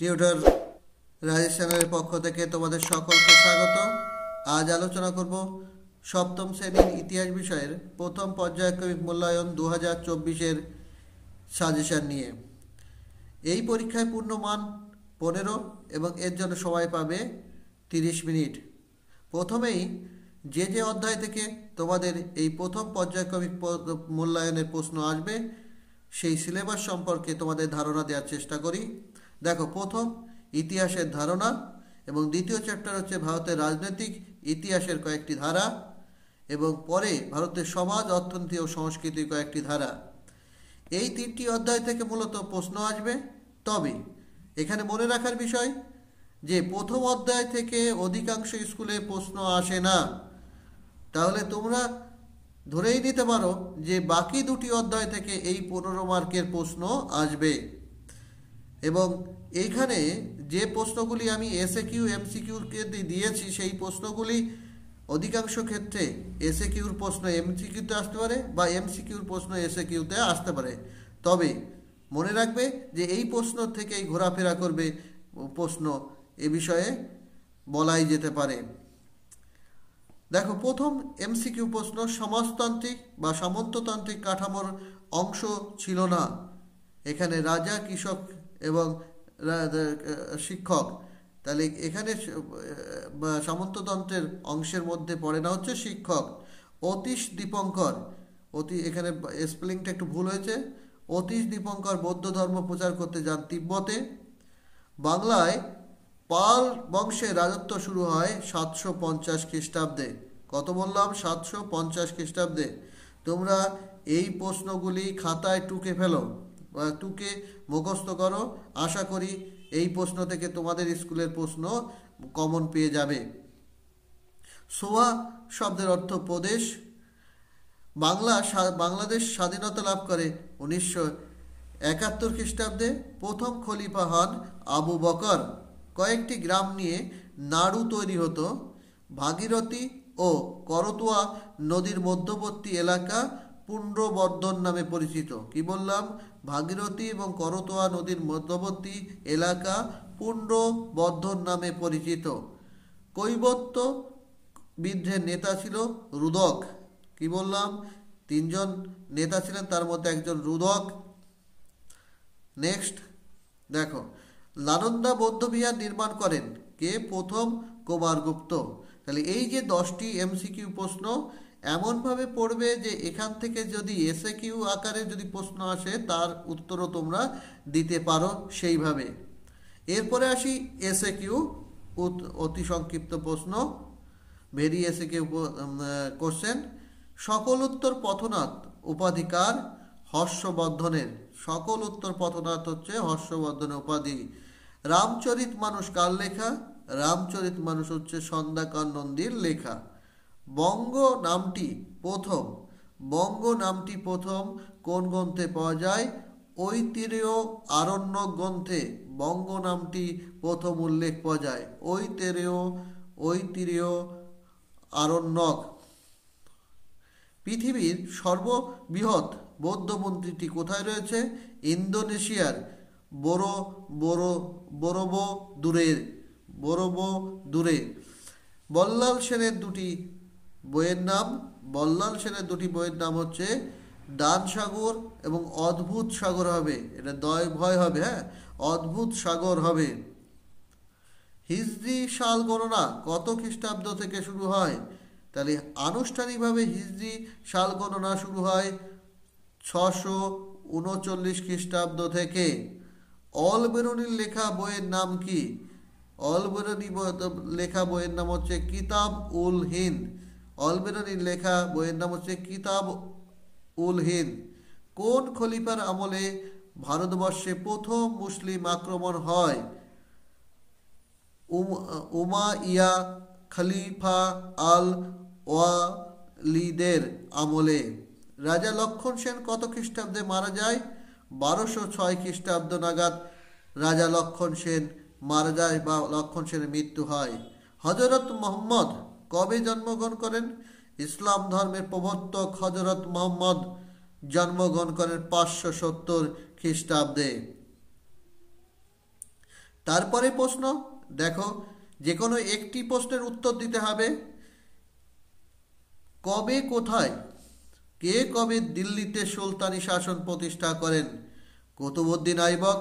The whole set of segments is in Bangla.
টিউটর রাজেশ চ্যানেলের পক্ষ থেকে তোমাদের সকলকে স্বাগত। আজ আলোচনা করব সপ্তম শ্রেণীর ইতিহাস বিষয়ের প্রথম পর্যায়ক্রমিক মূল্যায়ন 2024-এর সাজেশন নিয়ে। এই পরীক্ষায় পূর্ণমান 15 এবং এর জন্য সময় পাবে 30 মিনিট। প্রথমেই যে অধ্যায় থেকে তোমাদের এই প্রথম পর্যায়ক্রমিক মূল্যায়নের প্রশ্ন আসবে সেই সিলেবাস সম্পর্কে তোমাদের ধারণা দেওয়ার চেষ্টা করি। দেখো, প্রথম ইতিহাসের ধারণা এবং দ্বিতীয় চ্যাপ্টার হচ্ছে ভারতের রাজনৈতিক ইতিহাসের কয়েকটি ধারা এবং পরে ভারতের সমাজ, অর্থনীতি ও সংস্কৃতির কয়েকটি ধারা। এই তিনটি অধ্যায় থেকে মূলত প্রশ্ন আসবে। তবে এখানে মনে রাখার বিষয় যে প্রথম অধ্যায় থেকে অধিকাংশ স্কুলে প্রশ্ন আসে না। তাহলে তোমরা ধরেই নিতে পারো যে বাকি দুটি অধ্যায় থেকে এই 15 মার্কের প্রশ্ন আসবে। এবং এইখানে যে প্রশ্নগুলি আমি এসএকিউ এমসিকিউকে দিয়েছি সেই প্রশ্নগুলি অধিকাংশ ক্ষেত্রে এসএকিউর প্রশ্ন এমসিকিউতে আসতে পারে বা এমসিকিউর প্রশ্ন এসএকিউতে আসতে পারে। তবে মনে রাখবে যে এই প্রশ্ন থেকেই ঘোরাফেরা করবে প্রশ্ন, এ বিষয়ে বলাই যেতে পারে। দেখো, প্রথম এমসিকিউ প্রশ্ন, সমাজতান্ত্রিক বা সামন্ততান্ত্রিক কাঠামোর অংশ ছিল না। এখানে রাজা, কৃষক এবং শিক্ষক। তাহলে এখানে সামন্ততন্ত্রের অংশের মধ্যে পড়ে না হচ্ছে শিক্ষক। অতীশ দীপঙ্কর, এখানে স্পেলিংটা একটু ভুল হয়েছে। অতীশ দীপঙ্কর বৌদ্ধ ধর্ম প্রচার করতে যান তিব্বতে। বাংলায় পাল বংশের রাজত্ব শুরু হয় 750 খ্রিস্টাব্দে। কত বললাম? 750 খ্রিস্টাব্দে। তোমরা এই প্রশ্নগুলি খাতায় টুকে ফেলো বা টুকে মুখস্থ করো। আশা করি এই প্রশ্ন থেকে তোমাদের স্কুলের প্রশ্ন কমন পেয়ে যাবে। সোয়া শব্দের অর্থ প্রদেশ। বাংলাদেশ স্বাধীনতা লাভ করে 1971 খ্রিস্টাব্দে। প্রথম খলিফা হন আবু বকর। কয়েকটি গ্রাম নিয়ে নাড়ু তৈরি হতো। ভাগীরথী ও করতোয়া নদীর মধ্যবর্তী এলাকা পুণ্ড্রবর্ধন নামে পরিচিত। কি বললাম? ভাগীরথী এবং করতোয়া নদীর মধ্যবর্তী এলাকা পুণ্ড্রবর্ধন নামে পরিচিত। কৈবর্ত বিদ্রোহের নেতা ছিল রুদক। কি বললাম? 3 জন নেতা ছিলেন, তার মধ্যে একজন রুদক। নেক্সট দেখো, নালন্দা বৌদ্ধবিহার নির্মাণ করেন কে? প্রথম কুমারগুপ্ত। তাহলে এই যে 10টি এমসিকিউ প্রশ্ন এমনভাবে পড়বে যে এখান থেকে যদি এসএকিউ আকারে যদি প্রশ্ন আসে তার উত্তরও তোমরা দিতে পারো সেইভাবে। এরপরে আসি এসএকিউ, অতি সংক্ষিপ্ত প্রশ্ন, ভেরি এসএকিউ কোশ্চেন। সকল উত্তর পথনাথ উপাধিকার হর্ষবর্ধনের। সকল উত্তর পথনাথ হচ্ছে হর্ষবর্ধনের উপাধি। রামচরিত মানুষ কার লেখা? রামচরিত মানুষ হচ্ছে সন্ধ্যাকর নন্দীর লেখা। বঙ্গ নামটি প্রথম কোন গ্রন্থে পাওয়া যায়? ঐতিরেয় আরণ্যক গ্রন্থে বঙ্গ নামটি প্রথম উল্লেখ পাওয়া যায়। ঐতিরেয় আরণ্যক। পৃথিবীর সর্ববৃহৎ বৌদ্ধ মন্দিরটি কোথায় রয়েছে? ইন্দোনেশিয়ার বরোবদুরে। বল্লাল সেনের দুটি বইয়ের নাম হচ্ছে দান সাগর এবং অদ্ভুত সাগর হবে। এটা ভয় হবে, হ্যাঁ, অদ্ভুত সাগর হবে। হিজরি সাল গণনা কত খ্রিস্টাব্দ থেকে শুরু হয়? তাহলে আনুষ্ঠানিকভাবে হিজরি সাল গণনা শুরু হয় 639 খ্রিস্টাব্দ থেকে। অলবেরুনির লেখা বইয়ের নাম কি? অলবেরুনি লেখা বইয়ের নাম হচ্ছে কিতাব উল হিন্দ। অলবেরুনির লেখা বইয়ের নাম হচ্ছে কিতাব উল হিন্দ। কোন খলিফার আমলে ভারতবর্ষে প্রথম মুসলিম আক্রমণ হয়? উমাইয়া খলিফা আল ওয়ালিদের আমলে। রাজা লক্ষণ সেন কত খ্রিস্টাব্দে মারা যায়? 1206 খ্রিস্টাব্দ নাগাদ রাজা লক্ষণ সেন মারা যায় বা লক্ষণ সেনের মৃত্যু হয়। হযরত মুহাম্মদ কবে জন্মগ্রহণ করেন? ইসলাম ধর্মের প্রবর্তক হযরত মুহাম্মদ জন্মগ্রহণ করেন 570 খ্রিস্টাব্দে। তারপরে প্রশ্ন দেখো, যে কোনো একটি প্রশ্নের উত্তর দিতে হবে। কবে, কোথায়, কে কবে দিল্লিতে সুলতানি শাসন প্রতিষ্ঠা করেন? কুতুবউদ্দিন আইবক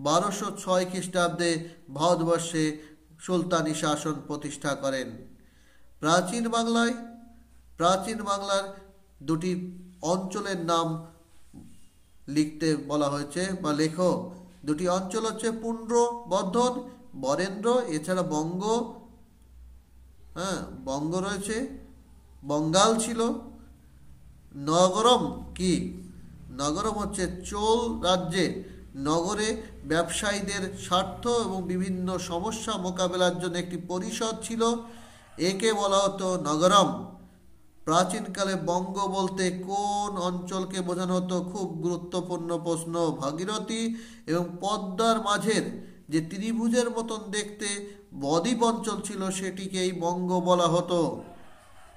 1206 খ্রিস্টাব্দে ভারতবর্ষে সুলতানি শাসন প্রতিষ্ঠা করেন। প্রাচীন বাংলার দুটি অঞ্চলের নাম লিখতে বলা হয়েছে বা লেখো। দুটি অঞ্চল হচ্ছে পুণ্ড্রবর্ধন, বরেন্দ্র, এছাড়া বঙ্গ রয়েছে, বঙ্গাল ছিল। নগরম কি? নগরম হচ্ছে চোল রাজ্যে নগরে ব্যবসায়ীদের স্বার্থ এবং বিভিন্ন সমস্যা মোকাবেলার জন্য একটি পরিষদ ছিল, একে বলা হতো নগরম। প্রাচীনকালে বঙ্গ বলতে কোন অঞ্চলকে বোঝানো হতো? খুব গুরুত্বপূর্ণ প্রশ্ন। ভাগীরথী এবং পদ্মার মাঝের যে ত্রিভুজের মতন দেখতে বদ্বীপ অঞ্চল ছিল সেটিকেই বঙ্গ বলা হতো।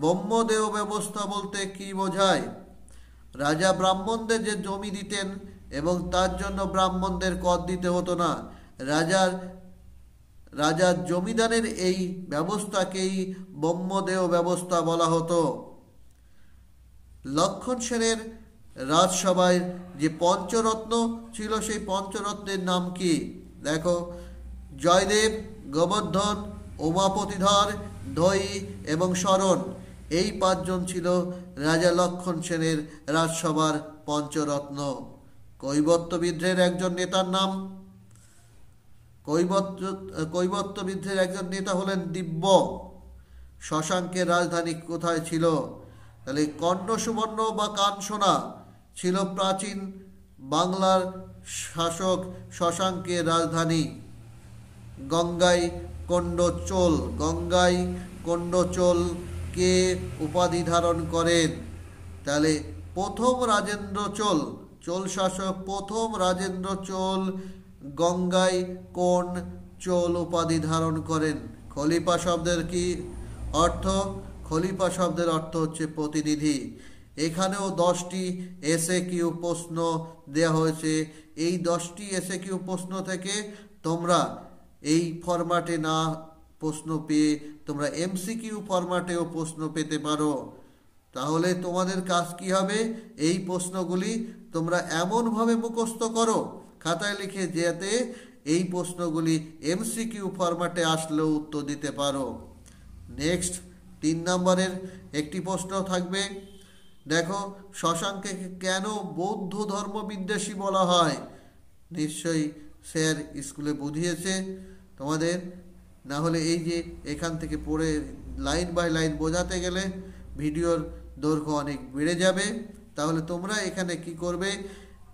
ব্রহ্মদেয় ব্যবস্থা বলতে কি বোঝায়? রাজা ব্রাহ্মণদের যে জমি দিতেন এবং তার জন্য ব্রাহ্মণদের কর দিতে হতো না, রাজার জমিদানের এই ব্যবস্থাকেই ব্রহ্মদেয় ব্যবস্থা বলা হতো। লক্ষণ সেনের রাজসভায় যে পঞ্চরত্ন ছিল সেই পঞ্চরত্নের নাম কি? দেখো, জয়দেব, গোবর্ধন, উমাপতিধর, ধৈ এবং শরণ, এই পাঁচজন ছিল রাজা লক্ষণ সেনের রাজসভার পঞ্চরত্ন। কৈবর্ত বিদ্রোহের একজন নেতার নাম? কৈবর্ত বিদ্রোহের একজন নেতা হলেন দিব্য। শশাঙ্কের রাজধানী কোথায় ছিল? তাহলে কর্ণ সুবর্ণ বা কানসোনা ছিল প্রাচীন বাংলার শাসক শশাঙ্কের রাজধানী। গঙ্গাই কোন্ডচোল কে উপাধি ধারণ করেন? তাহলে প্রথম রাজেন্দ্র চোল শাসক প্রথম রাজেন্দ্র চোল গঙ্গাই কোন চোল উপাধি ধারণ করেন। খলিফা শব্দের কি অর্থ? খলিফা শব্দের অর্থ হচ্ছে প্রতিনিধি। এখানেও 10টি এসএকিউ প্রশ্ন দেওয়া হয়েছে। এই 10টি এসএকিউ প্রশ্ন থেকে তোমরা এই ফরম্যাটে না প্রশ্ন পেয়ে তোমরা এমসিকিউ ফরম্যাটেও প্রশ্ন পেতে পারো। তাহলে তোমাদের কাজ কি হবে? এই প্রশ্নগুলি তোমরা এমনভাবে মুখস্থ করো খাতায় লিখে, যাতে এই প্রশ্নগুলি এমসিকিউ ফরম্যাটে আসলেও উত্তর দিতে পারো। নেক্সট 3 নম্বরের একটি প্রশ্ন থাকবে। দেখো, শশাঙ্ককে কেন বৌদ্ধ ধর্ম বিদ্বেষী বলা হয়? নিশ্চয়ই স্যার স্কুলে বুঝিয়েছে তোমাদের, না হলে এই যে এখান থেকে পড়ে লাইন বাই লাইন বোঝাতে গেলে ভিডিওর দৈর্ঘ্য অনেক বেড়ে যাবে। তাহলে তোমরা এখানে কি করবে?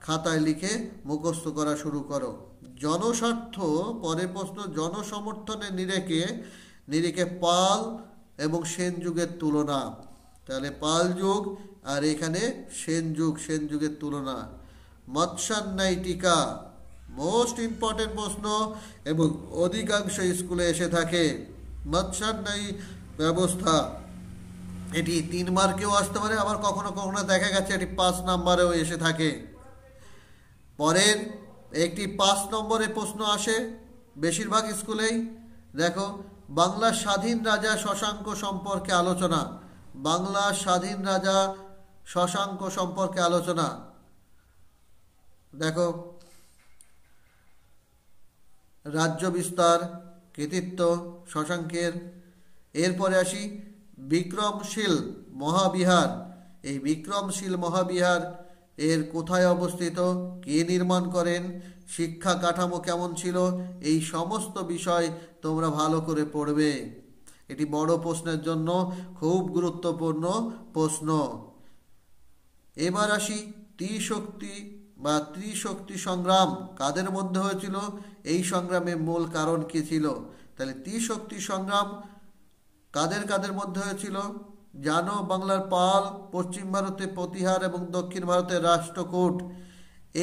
খাতায় লিখে মুখস্থ করা শুরু করো। জনস্বার্থ, পরের প্রশ্ন, জনসমর্থনের নিরিখে পাল এবং সেন যুগের তুলনা। তাহলে পাল যুগ আর এখানে সেন যুগের তুলনা। মৎস্যান্যায় টিকা মোস্ট ইম্পর্টেন্ট প্রশ্ন এবং অধিকাংশ স্কুলে এসে থাকে। মৎস্যান্যায় ব্যবস্থা, এটি 3 মার্কেও আসতে পারে, আবার কখনো কখনো দেখা গেছে এটি 5 নম্বরেও এসে থাকে। পরের একটি 5 নম্বরের প্রশ্ন আসে বেশিরভাগ স্কুলেই। দেখো, বাংলার স্বাধীন রাজা শশাঙ্ক সম্পর্কে আলোচনা। বাংলার স্বাধীন রাজা শশাঙ্ক সম্পর্কে আলোচনা। দেখো, রাজ্য বিস্তার, কৃতিত্ব শশাঙ্কের। এরপরে আসি বিক্রমশীল মহাবিহার। এই বিক্রমশীল মহাবিহার এর কোথায় অবস্থিত? কে নির্মাণ করেন? শিক্ষা কাঠামো কেমন ছিল? এই সমস্ত বিষয় তোমরা ভালো করে পড়বে। এটি বড় প্রশ্নের জন্য খুব গুরুত্বপূর্ণ প্রশ্ন। এবার আসি ত্রিশক্তি সংগ্রাম কাদের মধ্যে হয়েছিল? এই সংগ্রামের মূল কারণ কি ছিল? তাহলে ত্রিশক্তি সংগ্রাম কাদের মধ্যে হয়েছিল জানো? বাংলার পাল, পশ্চিম ভারতে প্রতিহার এবং দক্ষিণ ভারতের রাষ্ট্রকূট।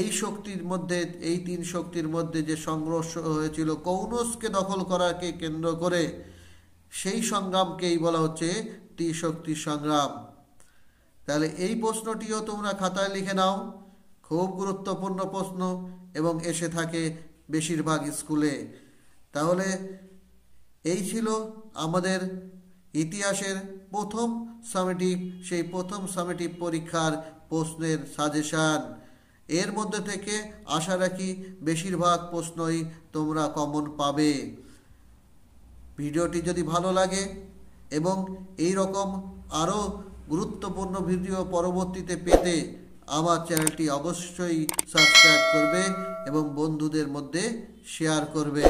এই শক্তির মধ্যে, এই 3 শক্তির মধ্যে যে সংঘর্ষ হয়েছিল কৌনসকে দখল করাকে কেন্দ্র করে, সেই সংগ্রামকেই বলা হচ্ছে ত্রিশক্তি সংগ্রাম। তাহলে এই প্রশ্নটিও তোমরা খাতায় লিখে নাও, খুব গুরুত্বপূর্ণ প্রশ্ন এবং এসে থাকে বেশিরভাগ স্কুলে। তাহলে এই ছিল আমাদের ইতিহাসের প্রথম সামেটিভ, সেই প্রথম সামেটিভ পরীক্ষার প্রশ্নের সাজেশান। এর মধ্যে থেকে আশা রাখি বেশিরভাগ প্রশ্নই তোমরা কমন পাবে। ভিডিওটি যদি ভালো লাগে এবং এই রকম আরও গুরুত্বপূর্ণ ভিডিও পরবর্তীতে পেতে আমার চ্যানেলটি অবশ্যই সাবস্ক্রাইব করবে এবং বন্ধুদের মধ্যে শেয়ার করবে।